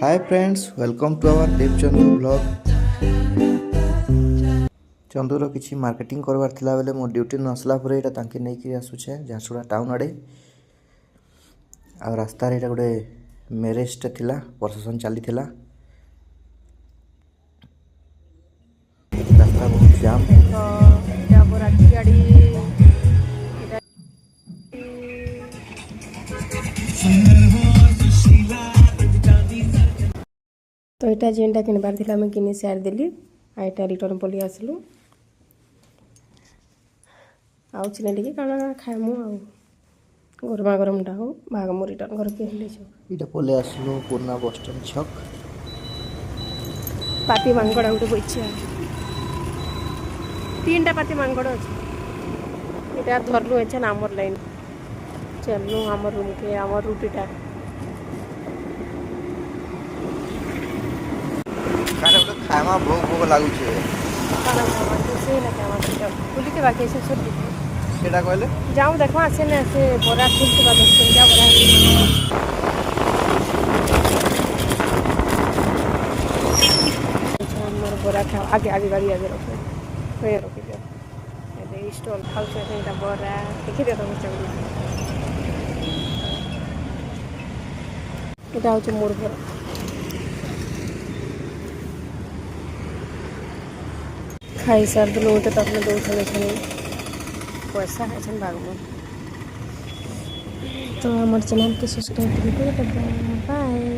Hi friends welcome to our Dev Chandu blog. चंदूर किसी marketing करवार थिला बेले मो ड्यूटी न आसला पर एटा तांके नै कि आसुछे झारसुड़ा टाउन आड़े आ रास्ता रे एटा गोटे मैरेज टे थिला प्रोसेशन चली थिला। रास्ता बहुत जाम एटा बराती गाड़ी तो यहाँ जेनटा किनबार थी आम कि सारिदेली आईटा रिटर्न पलि आसलु आने टे काଣା खाएमु गरमा गरमटा हो भाग मु रिटर्न घर के इटा पले आसलु पुरना बस स्टैंड छक पाती मांगड़ा गोटे बच्चे 3टा पाती मांगड़ अच्छे इटा धरलु एछन आमर लाइन चलनु आमर रूम के आमर रूटीटा खाएमा भोग भोग लागू छे खाना खावा से ना खावा बुली के बाकी से सब सेटा कहले जाऊँ देखो आसे ना से बरा फुल के बाद 10 टंकिया बरा हमर बरा खा आगे आगे गाड़ी आगे रखो पे रखी दे ए स्टॉल खाउ से एटा बरा देखि दे तो चल एटा हो मोर बरा खाई सर लोटे तो अपने दो पैसा है भागम तो हमारे चैनल के सब्सक्राइब कर बाय।